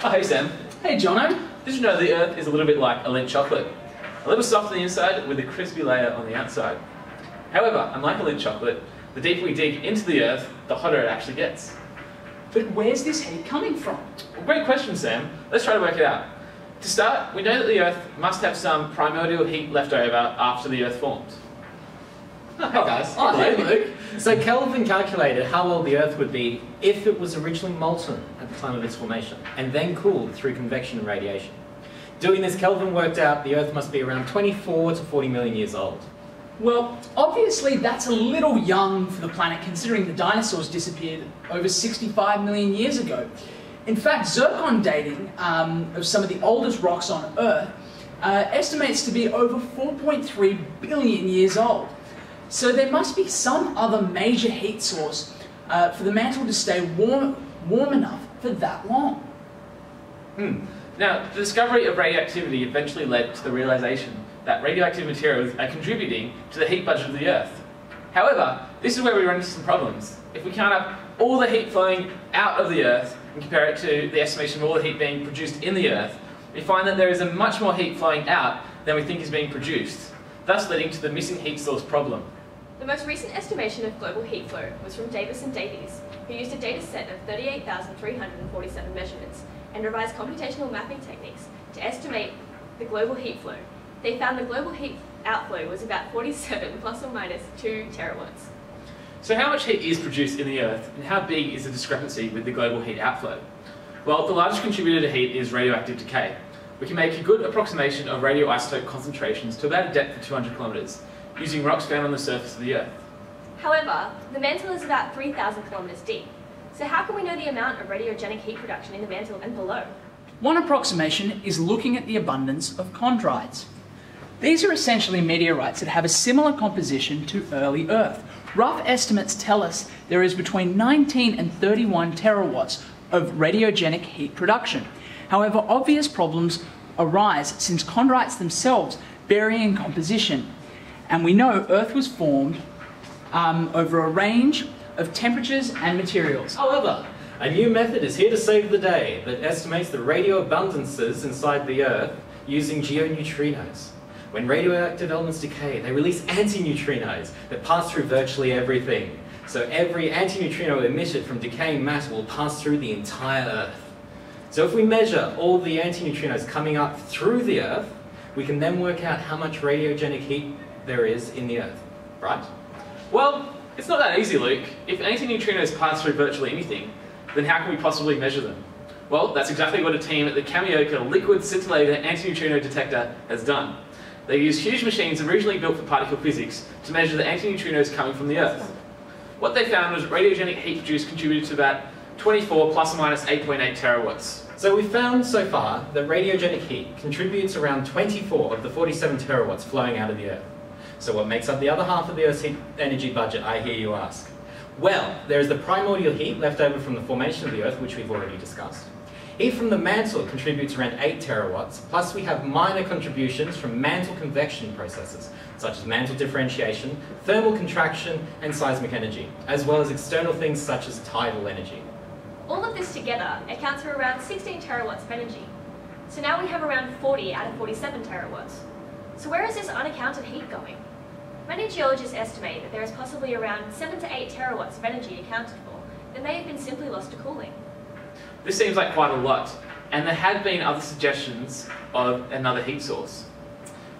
Oh, hey Sam. Hey Jono. Did you know the Earth is a little bit like a Lindt chocolate? A little soft on the inside with a crispy layer on the outside. However, unlike a Lindt chocolate, the deeper we dig into the Earth, the hotter it actually gets. But where's this heat coming from? Well, great question, Sam. Let's try to work it out. To start, we know that the Earth must have some primordial heat left over after the Earth formed. Oh, hey guys. Oh, hey Luke. So Kelvin calculated how old the Earth would be if it was originally molten at the time of its formation, and then cooled through convection and radiation. Doing this, Kelvin worked out the Earth must be around 24 to 40 million years old. Well, obviously that's a little young for the planet considering the dinosaurs disappeared over 65 million years ago. In fact, zircon dating of some of the oldest rocks on Earth estimates to be over 4.3 billion years old. So there must be some other major heat source for the mantle to stay warm enough for that long. Now, the discovery of radioactivity eventually led to the realization that radioactive materials are contributing to the heat budget of the Earth. However, this is where we run into some problems. If we count up all the heat flowing out of the Earth and compare it to the estimation of all the heat being produced in the Earth, we find that there is a much more heat flowing out than we think is being produced, thus leading to the missing heat source problem. The most recent estimation of global heat flow was from Davis and Davies, who used a data set of 38,347 measurements and revised computational mapping techniques to estimate the global heat flow. They found the global heat outflow was about 47 plus or minus 2 terawatts. So how much heat is produced in the Earth, and how big is the discrepancy with the global heat outflow? Well, the largest contributor to heat is radioactive decay. We can make a good approximation of radioisotope concentrations to about a depth of 200 kilometres, using rocks found on the surface of the Earth. However, the mantle is about 3,000 kilometres deep. So how can we know the amount of radiogenic heat production in the mantle and below? One approximation is looking at the abundance of chondrites. These are essentially meteorites that have a similar composition to early Earth. Rough estimates tell us there is between 19 and 31 terawatts of radiogenic heat production. However, obvious problems arise since chondrites themselves vary in composition. And we know Earth was formed over a range of temperatures and materials. However, a new method is here to save the day that estimates the radio abundances inside the Earth using geoneutrinos. When radioactive elements decay, they release antineutrinos that pass through virtually everything. So every antineutrino emitted from decaying matter will pass through the entire Earth. So if we measure all the antineutrinos coming up through the Earth, we can then work out how much radiogenic heat there is in the Earth, right? Well, it's not that easy, Luke. If antineutrinos pass through virtually anything, then how can we possibly measure them? Well, that's exactly what a team at the Kamioka Liquid Scintillator Antineutrino Detector has done. They use huge machines originally built for particle physics to measure the antineutrinos coming from the Earth. What they found was radiogenic heat produced contributed to about 24 plus or minus 8.8 terawatts. So we've found so far that radiogenic heat contributes around 24 of the 47 terawatts flowing out of the Earth. So what makes up the other half of the Earth's heat energy budget, I hear you ask? Well, there is the primordial heat left over from the formation of the Earth, which we've already discussed. Heat from the mantle contributes around 8 terawatts, plus we have minor contributions from mantle convection processes, such as mantle differentiation, thermal contraction, and seismic energy, as well as external things such as tidal energy. All of this together accounts for around 16 terawatts of energy. So now we have around 40 out of 47 terawatts. So where is this unaccounted heat going? Many geologists estimate that there is possibly around 7 to 8 terawatts of energy accounted for that may have been simply lost to cooling. This seems like quite a lot, and there have been other suggestions of another heat source.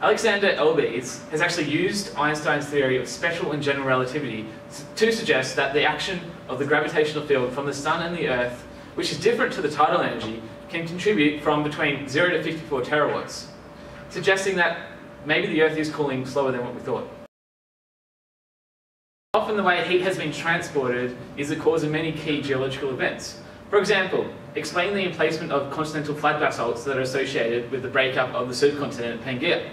Alexander Elbes has actually used Einstein's theory of special and general relativity to suggest that the action of the gravitational field from the Sun and the Earth, which is different to the tidal energy, can contribute from between 0 to 54 terawatts, suggesting that maybe the Earth is cooling slower than what we thought. Often the way heat has been transported is the cause of many key geological events. For example, explain the emplacement of continental flat basalts that are associated with the breakup of the supercontinent Pangaea.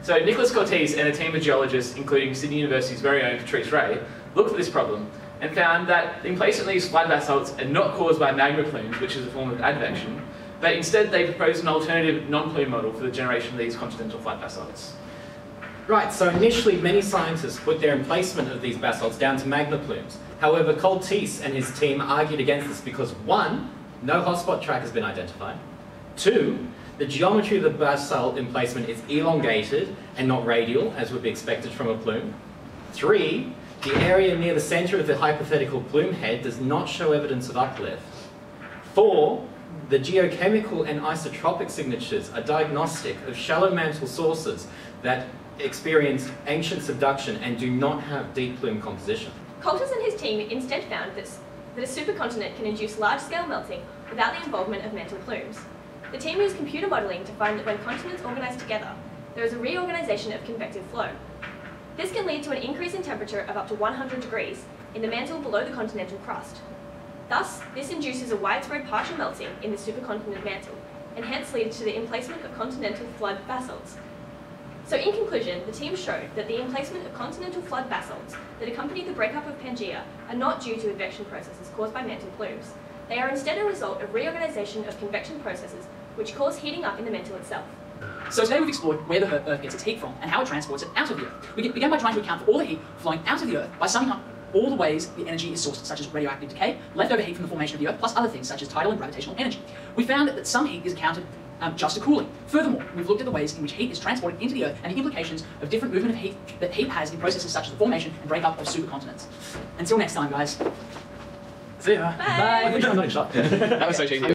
So Nicholas Cortese and a team of geologists, including Sydney University's very own Patrice Ray, looked at this problem and found that the emplacement of these flat basalts are not caused by magma plumes, which is a form of advection, but instead they proposed an alternative non-plume model for the generation of these continental flat basalts. Right, so initially many scientists put their emplacement of these basalts down to magma plumes. However, Cortese and his team argued against this because 1, No hotspot track has been identified. 2, the geometry of the basalt emplacement is elongated and not radial, as would be expected from a plume. 3, the area near the centre of the hypothetical plume head does not show evidence of uplift. 4, the geochemical and isotropic signatures are diagnostic of shallow mantle sources that experienced ancient subduction and do not have deep plume composition. Coulters and his team instead found that a supercontinent can induce large-scale melting without the involvement of mantle plumes. The team used computer modelling to find that when continents organise together, there is a reorganisation of convective flow. This can lead to an increase in temperature of up to 100 degrees in the mantle below the continental crust. Thus, this induces a widespread partial melting in the supercontinent mantle, and hence leads to the emplacement of continental flood basalts. So in conclusion, the team showed that the emplacement of continental flood basalts that accompany the breakup of Pangaea are not due to advection processes caused by mantle plumes. They are instead a result of reorganisation of convection processes which cause heating up in the mantle itself. So today we've explored where the Earth gets its heat from and how it transports it out of the Earth. We began by trying to account for all the heat flowing out of the Earth by summing up all the ways the energy is sourced, such as radioactive decay, leftover heat from the formation of the Earth, plus other things such as tidal and gravitational energy. We found that some heat is accounted just to cooling. Furthermore, we've looked at the ways in which heat is transported into the Earth and the implications of different movement of heat that heat has in processes such as the formation and breakup of supercontinents. Until next time, guys. See ya. Bye. That was so cheesy.